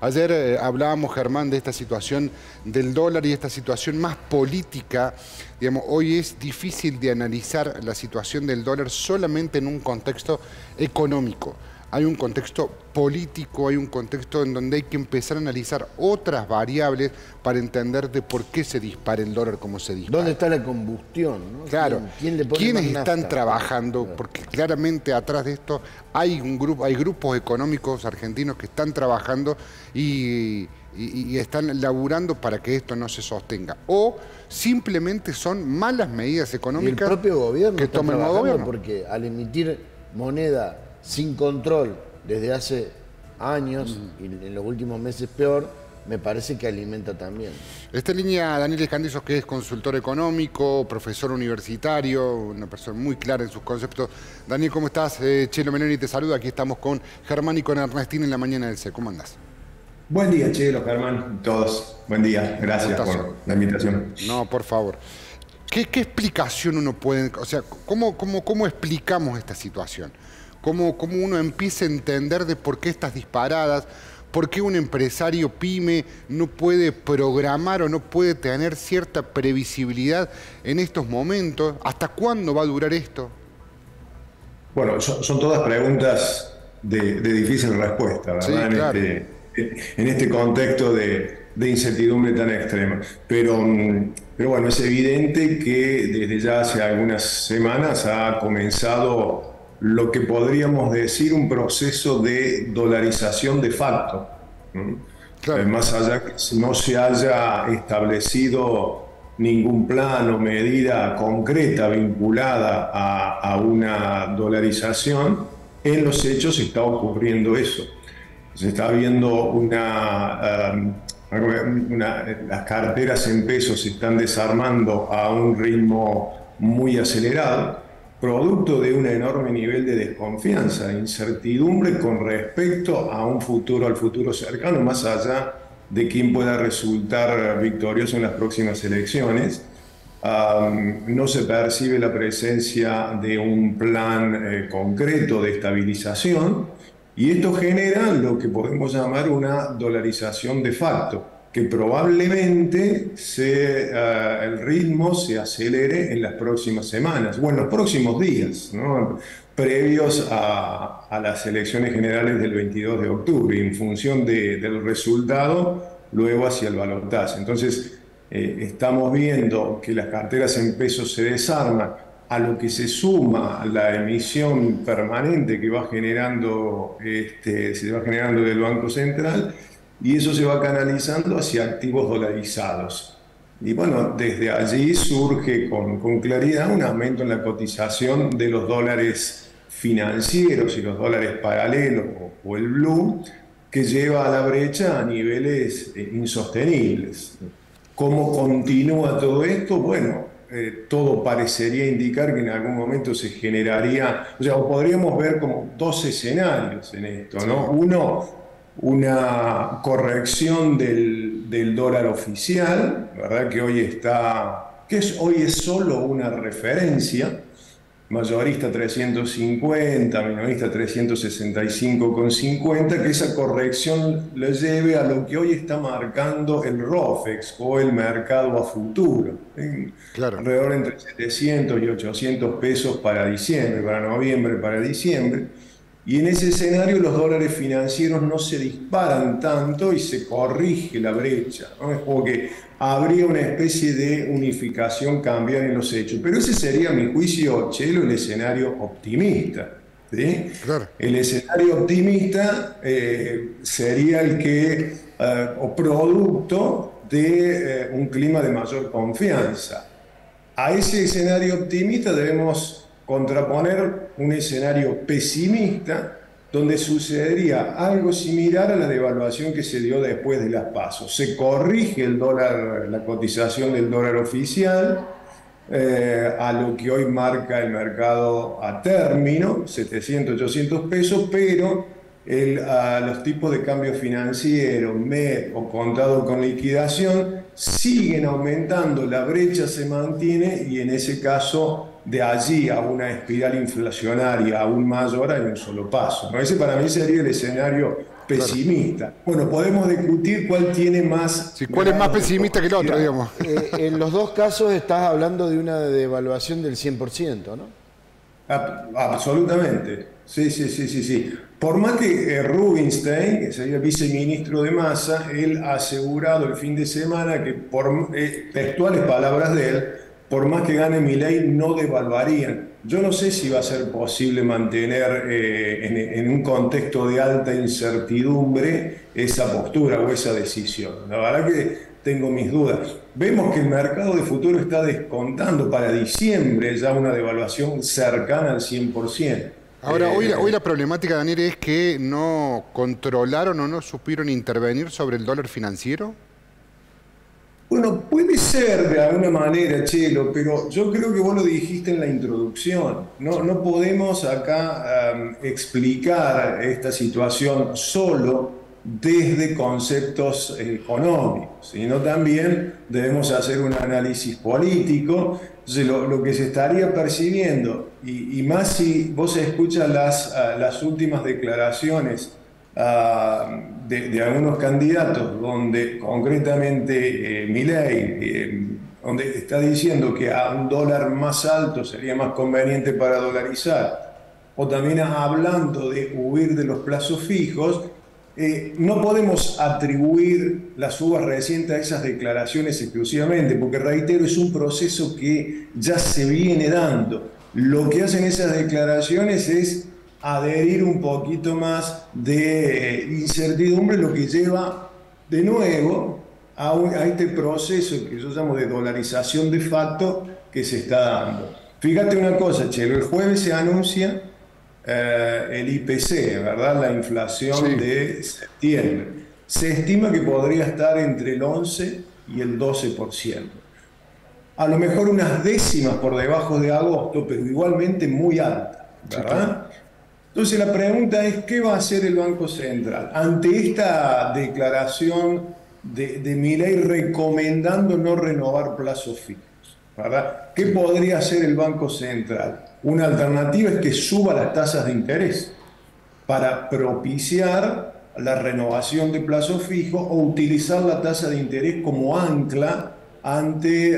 Ayer hablábamos, Germán, de esta situación del dólar y esta situación más política. Digamos, hoy es difícil de analizar la situación del dólar solamente en un contexto económico. Hay un contexto político, hay un contexto en donde hay que empezar a analizar otras variables para entender de por qué se dispara el dólar como se dispara. ¿Dónde está la combustión, ¿no? Claro, ¿Quién le pone ¿quiénes más están nafta? trabajando? Claro. Porque claramente atrás de esto hay hay grupos económicos argentinos que están trabajando y están laburando para que esto no se sostenga. O simplemente son malas medidas Y el económicas propio gobierno que está toma el nuevo trabajando gobierno. porque al emitir moneda sin control desde hace años y en los últimos meses peor, me parece que alimenta también. Esta línea, Daniel Escandizos, que es consultor económico, profesor universitario, una persona muy clara en sus conceptos. Daniel, ¿cómo estás? Chelo Meloni te saluda. Aquí estamos con Germán y con Ernestín en la mañana del C. ¿Cómo andás? Buen día, Chelo, Germán, todos. Buen día, gracias Gustazo. por la invitación. No, por favor. ¿Qué explicación uno puede, o sea, cómo explicamos esta situación? ¿Cómo uno empieza a entender de por qué estas disparadas? ¿Por qué un empresario pyme no puede programar o no puede tener cierta previsibilidad en estos momentos? ¿Hasta cuándo va a durar esto? Bueno, son todas preguntas de difícil respuesta, Sí, ¿verdad? claro. En este contexto de incertidumbre tan extrema. Pero bueno, es evidente que desde ya hace algunas semanas ha comenzado lo que podríamos decir un proceso de dolarización de facto, ¿no? Claro. Más allá que no se haya establecido ningún plan o medida concreta vinculada a una dolarización, en los hechos está ocurriendo eso. Se está viendo las carteras en pesos se están desarmando a un ritmo muy acelerado, producto de un enorme nivel de desconfianza, de incertidumbre con respecto a un futuro, al futuro cercano, más allá de quién pueda resultar victorioso en las próximas elecciones. No se percibe la presencia de un plan concreto de estabilización y esto genera lo que podemos llamar una dolarización de facto, que probablemente el ritmo se acelere en las próximas semanas o en los próximos días, ¿no? Previos a las elecciones generales del 22 de octubre, en función del resultado, luego hacia el balotaje. Entonces, estamos viendo que las carteras en pesos se desarman, a lo que se suma la emisión permanente que se va generando del Banco Central, y eso se va canalizando hacia activos dolarizados. Y bueno, desde allí surge con claridad un aumento en la cotización de los dólares financieros y los dólares paralelos o el blue, que lleva a la brecha a niveles insostenibles. ¿Cómo continúa todo esto? Bueno, todo parecería indicar que en algún momento se generaría, o sea, podríamos ver como dos escenarios en esto, ¿no? Uno, una corrección del dólar oficial, ¿verdad? Hoy es solo una referencia, mayorista 350, minorista 365,50, que esa corrección le lleve a lo que hoy está marcando el ROFEX o el mercado a futuro, Claro. alrededor entre 700 y 800 pesos para diciembre, para noviembre, para diciembre. Y en ese escenario los dólares financieros no se disparan tanto y se corrige la brecha, ¿no? Es como que habría una especie de unificación cambiar en los hechos. Pero ese sería, a mi juicio, Chelo, el escenario optimista, ¿sí? Claro. El escenario optimista sería el que, o producto de un clima de mayor confianza. A ese escenario optimista debemos contraponer un escenario pesimista donde sucedería algo similar a la devaluación que se dio después de las PASO. Se corrige el dólar, la cotización del dólar oficial a lo que hoy marca el mercado a término, 700, 800 pesos, pero los tipos de cambio financiero, MEP o contado con liquidación siguen aumentando, la brecha se mantiene y en ese caso de allí a una espiral inflacionaria aún mayor hay un solo paso, ¿no? Ese para mí sería el escenario pesimista. Bueno, podemos discutir cuál tiene más... Sí, ¿cuál es más pesimista que el otro, digamos? En los dos casos estás hablando de una devaluación del 100%, ¿no? Absolutamente. Sí, sí, sí, sí, sí. Por más que Rubinstein, que sería viceministro de Massa, él ha asegurado el fin de semana que, por textuales palabras de él, por más que gane Milei, no devaluarían. Yo no sé si va a ser posible mantener en un contexto de alta incertidumbre esa postura o esa decisión. La verdad que tengo mis dudas. Vemos que el mercado de futuro está descontando para diciembre ya una devaluación cercana al 100%. Ahora, hoy la problemática, Daniel, es que no controlaron o no supieron intervenir sobre el dólar financiero. Bueno, puede ser de alguna manera, Chelo, pero yo creo que vos lo dijiste en la introducción. No podemos acá explicar esta situación solo desde conceptos económicos, sino también debemos hacer un análisis político. Entonces, lo que se estaría percibiendo, y más si vos escuchas las últimas declaraciones de algunos candidatos, donde concretamente Milei, donde está diciendo que a un dólar más alto sería más conveniente para dolarizar, o también hablando de huir de los plazos fijos, no podemos atribuir la suba reciente a esas declaraciones exclusivamente, porque reitero, es un proceso que ya se viene dando. Lo que hacen esas declaraciones es adherir un poquito más de incertidumbre, lo que lleva de nuevo a este proceso que yo llamo de dolarización de facto que se está dando. Fíjate una cosa, Chelo, el jueves se anuncia el IPC, ¿verdad? La inflación de septiembre. Se estima que podría estar entre el 11 y el 12%. A lo mejor unas décimas por debajo de agosto, pero igualmente muy alta, ¿verdad? Entonces la pregunta es, ¿qué va a hacer el Banco Central ante esta declaración de Milei recomendando no renovar plazos fijos, ¿verdad? ¿Qué podría hacer el Banco Central? Una alternativa es que suba las tasas de interés para propiciar la renovación de plazos fijos o utilizar la tasa de interés como ancla ante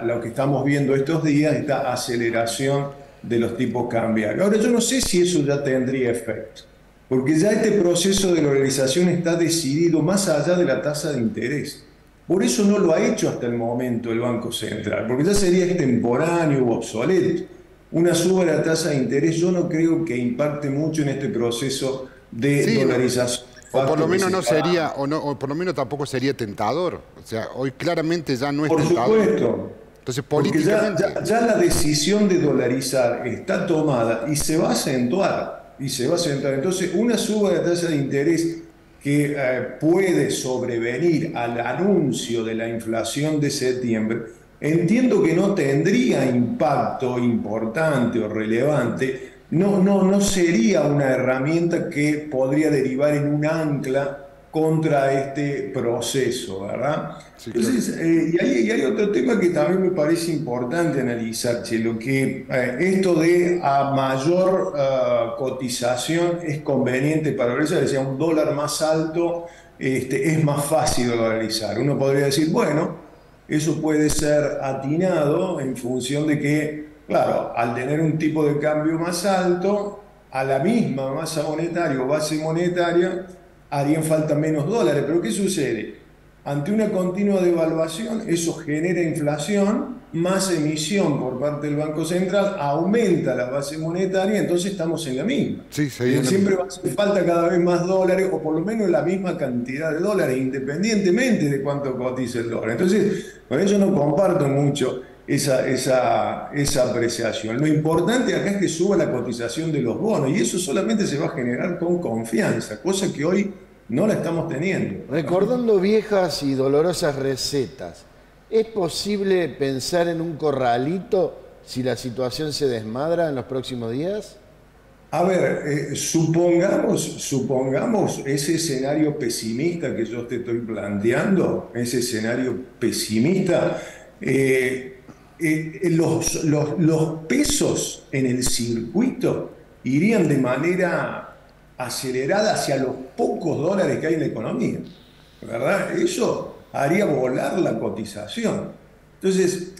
lo que estamos viendo estos días, esta aceleración de los tipos cambiarios. Ahora, yo no sé si eso ya tendría efecto, porque ya este proceso de dolarización está decidido más allá de la tasa de interés. Por eso no lo ha hecho hasta el momento el Banco Central, porque ya sería extemporáneo o obsoleto. Una suba de la tasa de interés yo no creo que impacte mucho en este proceso de dolarización. O por lo menos no sería, o por lo menos tampoco sería tentador. O sea, hoy claramente ya no es tentador. Por supuesto. Entonces, políticamente... ya la decisión de dolarizar está tomada y se va a acentuar. Entonces, una suba de la tasa de interés que puede sobrevenir al anuncio de la inflación de septiembre, entiendo que no tendría impacto importante o relevante, no sería una herramienta que podría derivar en un ancla contra este proceso, ¿verdad? Sí, entonces, claro. Y hay otro tema que también me parece importante analizar, Chelo, que esto de a mayor cotización es conveniente para dolarizar, es decir, un dólar más alto es más fácil dolarizar. Uno podría decir, bueno, eso puede ser atinado en función de que, claro, al tener un tipo de cambio más alto, a la misma masa monetaria o base monetaria, harían falta menos dólares. Pero ¿qué sucede? Ante una continua devaluación, eso genera inflación, más emisión por parte del Banco Central, aumenta la base monetaria, entonces estamos en la misma. Sí, siempre va a hacer falta cada vez más dólares, o por lo menos la misma cantidad de dólares, independientemente de cuánto cotice el dólar. Entonces, por eso no comparto mucho esa apreciación. Lo importante acá es que suba la cotización de los bonos, y eso solamente se va a generar con confianza, cosa que hoy no la estamos teniendo. Recordando viejas y dolorosas recetas, ¿es posible pensar en un corralito si la situación se desmadra en los próximos días? A ver, supongamos ese escenario pesimista que yo te estoy planteando, ese escenario pesimista, los pesos en el circuito irían de manera acelerada hacia los pocos dólares que hay en la economía, ¿verdad? Eso haría volar la cotización. Entonces,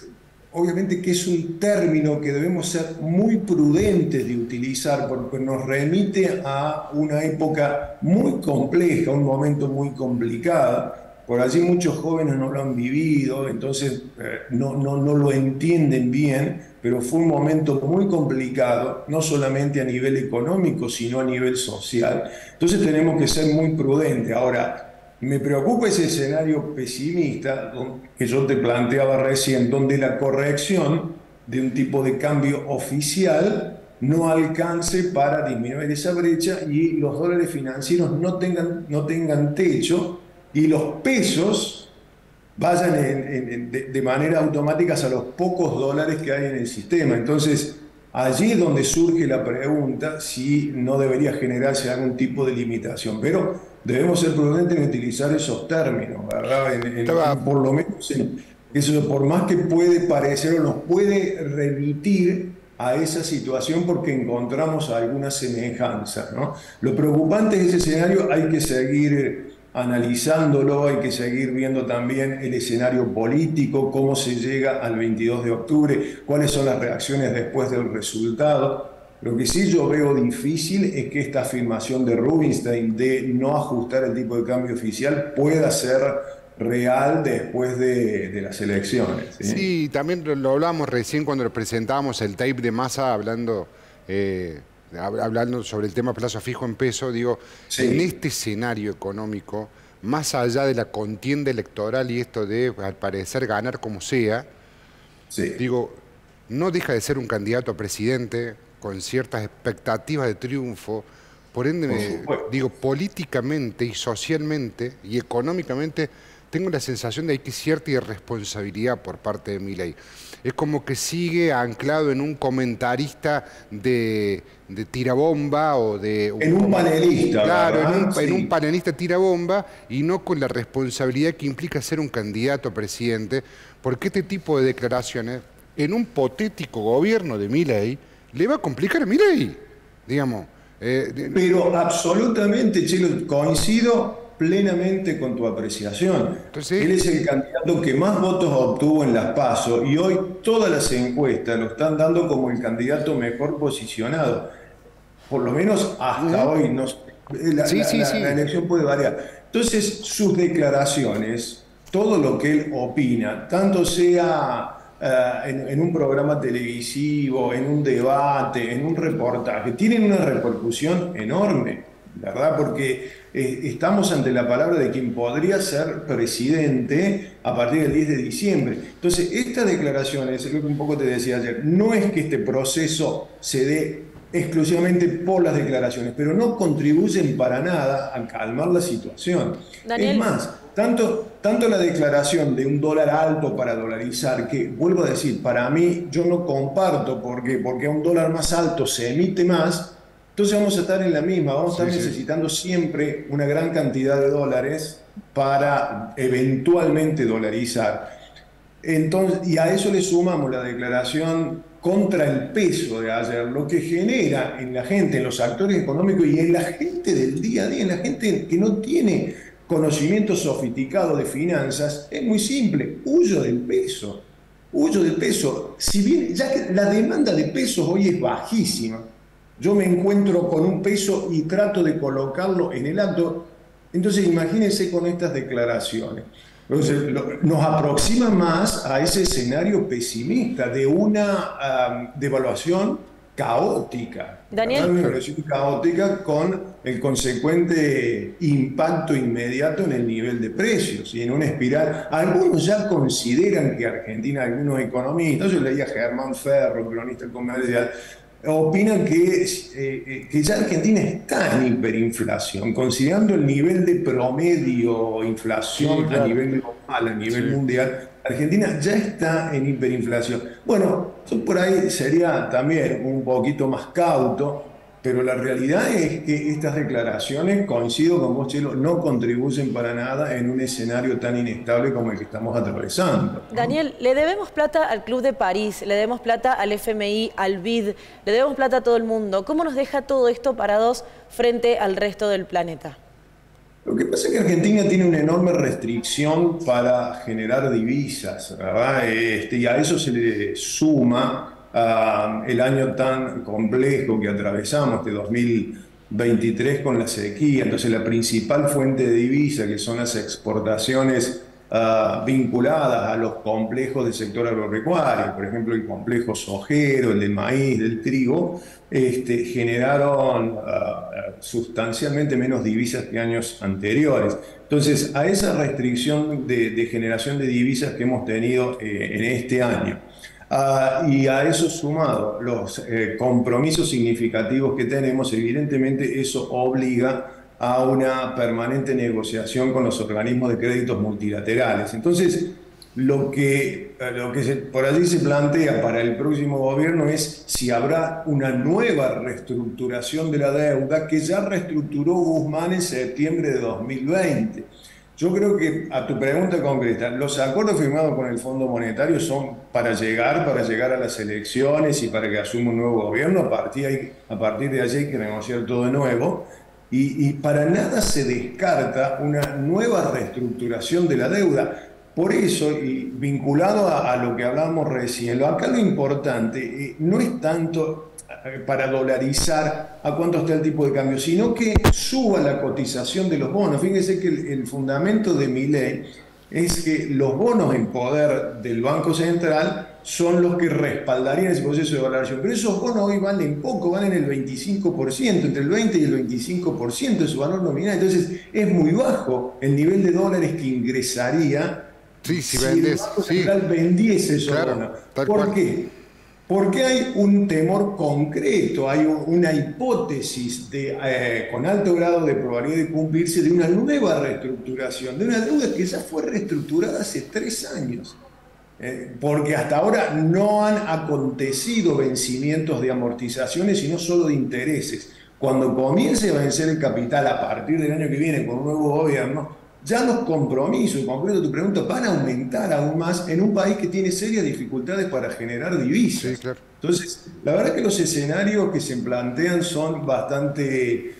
obviamente que es un término que debemos ser muy prudentes de utilizar porque nos remite a una época muy compleja, un momento muy complicado. Por allí muchos jóvenes no lo han vivido, entonces no lo entienden bien, pero fue un momento muy complicado, no solamente a nivel económico, sino a nivel social. Entonces tenemos que ser muy prudentes. Ahora, me preocupa ese escenario pesimista que yo te planteaba recién, donde la corrección de un tipo de cambio oficial no alcance para disminuir esa brecha y los dólares financieros no tengan techo y los pesos vayan de manera automática a los pocos dólares que hay en el sistema. Entonces, allí es donde surge la pregunta si no debería generarse algún tipo de limitación. Pero debemos ser prudentes en utilizar esos términos, ¿verdad? Por lo menos eso, por más que puede parecer o nos puede remitir a esa situación porque encontramos alguna semejanza, ¿no? Lo preocupante de ese escenario hay que seguir analizándolo, hay que seguir viendo también el escenario político, cómo se llega al 22 de octubre, cuáles son las reacciones después del resultado. Lo que sí yo veo difícil es que esta afirmación de Rubinstein de no ajustar el tipo de cambio oficial pueda ser real después de las elecciones. ¿Sí? Sí, también lo hablábamos recién cuando presentábamos el tape de Massa hablando sobre el tema plazo fijo en peso. Digo, sí, en este escenario económico, más allá de la contienda electoral y esto de, al parecer, ganar como sea, sí, digo, no deja de ser un candidato a presidente con ciertas expectativas de triunfo. Por ende, digo, políticamente y socialmente y económicamente tengo la sensación de que hay cierta irresponsabilidad por parte de Milei. Es como que sigue anclado en un comentarista de tirabomba o de... En un panelista. Claro, en un panelista tirabomba y no con la responsabilidad que implica ser un candidato a presidente, porque este tipo de declaraciones, en un hipotético gobierno de Milei, le va a complicar a Milei, digamos. Pero absolutamente, Chelo, coincido plenamente con tu apreciación. Entonces, él es el candidato que más votos obtuvo en las PASO y hoy todas las encuestas lo están dando como el candidato mejor posicionado. Por lo menos hasta hoy. No, la elección puede variar. Entonces, sus declaraciones, todo lo que él opina, tanto sea en un programa televisivo, en un debate, en un reportaje, tienen una repercusión enorme, ¿verdad? Porque estamos ante la palabra de quien podría ser presidente a partir del 10 de diciembre. Entonces, estas declaraciones, es lo que un poco te decía ayer, no es que este proceso se dé exclusivamente por las declaraciones, pero no contribuyen para nada a calmar la situación. Daniel. Es más, tanto la declaración de un dólar alto para dolarizar, que vuelvo a decir, para mí yo no comparto porque a un dólar más alto se emite más, entonces vamos a estar en la misma, vamos a estar necesitando siempre una gran cantidad de dólares para eventualmente dolarizar. Entonces, y a eso le sumamos la declaración contra el peso de ayer, lo que genera en la gente, en los actores económicos y en la gente del día a día, en la gente que no tiene conocimiento sofisticado de finanzas, es muy simple: huyo del peso. Huyo del peso. Si bien ya que la demanda de pesos hoy es bajísima, yo me encuentro con un peso y trato de colocarlo en el acto, entonces imagínense con estas declaraciones. Entonces, nos aproxima más a ese escenario pesimista de una devaluación caótica. Daniel. Una devaluación caótica con el consecuente impacto inmediato en el nivel de precios y en una espiral. Algunos ya consideran que Argentina, algunos economistas, yo leía a Germán Ferro, cronista comercial, opinan que ya Argentina está en hiperinflación, considerando el nivel de promedio inflación a nivel global, a nivel mundial. Argentina ya está en hiperinflación. Bueno, yo por ahí sería también un poquito más cauto pero la realidad es que estas declaraciones, coincido con vos, Chelo, no contribuyen para nada en un escenario tan inestable como el que estamos atravesando, ¿no? Daniel, le debemos plata al Club de París, le debemos plata al FMI, al BID, le debemos plata a todo el mundo. ¿Cómo nos deja todo esto parados frente al resto del planeta? Lo que pasa es que Argentina tiene una enorme restricción para generar divisas, ¿verdad? Y a eso se le suma el año tan complejo que atravesamos, este 2023 con la sequía. Entonces la principal fuente de divisa, que son las exportaciones vinculadas a los complejos del sector agropecuario, por ejemplo el complejo sojero, el del maíz, del trigo, generaron sustancialmente menos divisas que años anteriores. Entonces, a esa restricción de generación de divisas que hemos tenido en este año, y a eso sumado los compromisos significativos que tenemos, evidentemente eso obliga a una permanente negociación con los organismos de créditos multilaterales. Entonces, lo que por allí se plantea para el próximo gobierno es si habrá una nueva reestructuración de la deuda que ya reestructuró Guzmán en septiembre de 2020. Yo creo que, a tu pregunta concreta, los acuerdos firmados con el Fondo Monetario son para llegar a las elecciones y para que asuma un nuevo gobierno. A partir de allí hay que negociar todo de nuevo. Y para nada se descarta una nueva reestructuración de la deuda. Por eso, y vinculado a lo que hablábamos recién, acá lo importante no es tanto para dolarizar a cuánto está el tipo de cambio, sino que suba la cotización de los bonos. Fíjense que el fundamento de mi ley es que los bonos en poder del Banco Central son los que respaldarían ese proceso de valorización. Pero esos bonos hoy valen poco, valen el 25%, entre el 20 y el 25% de su valor nominal. Entonces es muy bajo el nivel de dólares que ingresaría si el Banco Central vendiese esos bonos. ¿Por qué? Porque hay un temor concreto, hay una hipótesis con alto grado de probabilidad de cumplirse de una nueva reestructuración, de una deuda que ya fue reestructurada hace 3 años. Porque hasta ahora no han acontecido vencimientos de amortizaciones, sino solo de intereses. Cuando comience a vencer el capital a partir del año que viene con un nuevo gobierno, ya los compromisos, en concreto tu pregunta, van a aumentar aún más en un país que tiene serias dificultades para generar divisas. Sí, claro. Entonces, la verdad que los escenarios que se plantean son bastante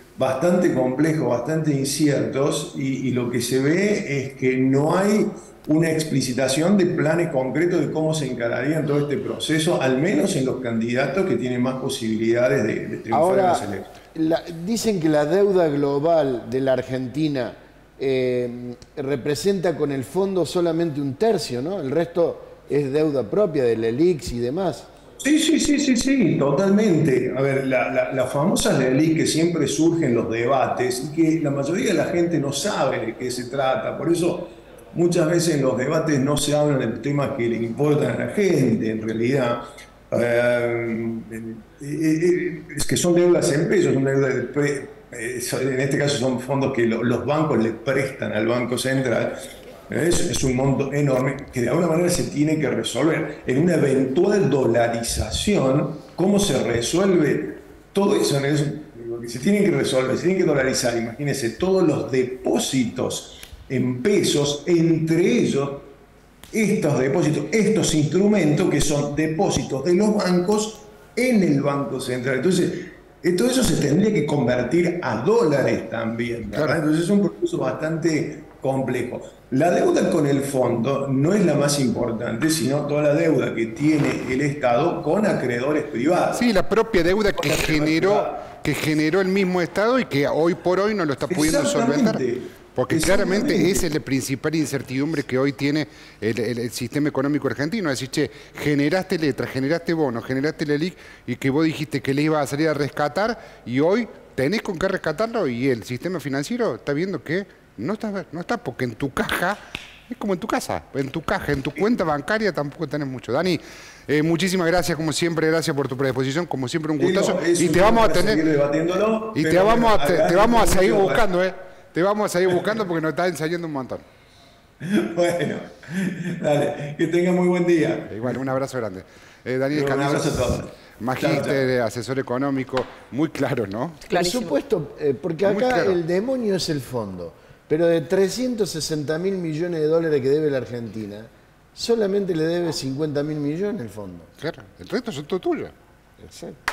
complejos, bastante inciertos, y lo que se ve es que no hay una explicitación de planes concretos de cómo se encararía todo este proceso, al menos en los candidatos que tienen más posibilidades de triunfar en las elecciones. Dicen que la deuda global de la Argentina representa con el fondo solamente 1/3, ¿no? El resto es deuda propia del ELIX y demás. Sí, totalmente. A ver, la famosa LELIQ que siempre surge en los debates y que la mayoría de la gente no sabe de qué se trata. Por eso muchas veces en los debates no se hablan de los temas que le importan a la gente, en realidad. Es que son deudas en pesos, son deudas en este caso son fondos que los bancos le prestan al Banco Central. Es un monto enorme que de alguna manera se tiene que resolver. En una eventual dolarización, ¿cómo se resuelve todo eso? Lo que se tiene que resolver, se tiene que dolarizar, imagínense, todos los depósitos en pesos, entre ellos estos depósitos, estos instrumentos que son depósitos de los bancos en el Banco Central. Entonces, todo eso se tendría que convertir a dólares también, ¿verdad? Claro. Entonces es un proceso bastante complejo. La deuda con el fondo no es la más importante, sino toda la deuda que tiene el Estado con acreedores privados. Sí, la propia deuda que generó el mismo Estado y que hoy por hoy no lo está pudiendo solventar. Porque claramente esa es la principal incertidumbre que hoy tiene el sistema económico argentino. Es decir, che, generaste letras, generaste bonos, generaste la LELIQ y que vos dijiste que le ibas a salir a rescatar y hoy tenés con qué rescatarlo y el sistema financiero está viendo que no está porque en tu caja, es como en tu casa, en tu caja, en tu cuenta bancaria tampoco tenés mucho. Dani, muchísimas gracias, como siempre, gracias por tu predisposición, como siempre un gustazo. Y te vamos a tener, y te vamos a seguir buscando, Te vamos a seguir buscando porque nos está ensayando un montón. Bueno, dale, que tenga muy buen día. Igual, un abrazo grande. Daniel Escandillo, un abrazo a todos. magíster, asesor económico, muy claro, ¿no? Por Clarísimo. supuesto, porque Muy acá claro. el demonio es el fondo. Pero de 360.000 millones de dólares que debe la Argentina, solamente le debe 50.000 millones el fondo. Claro, el resto son todo tuyo. Exacto.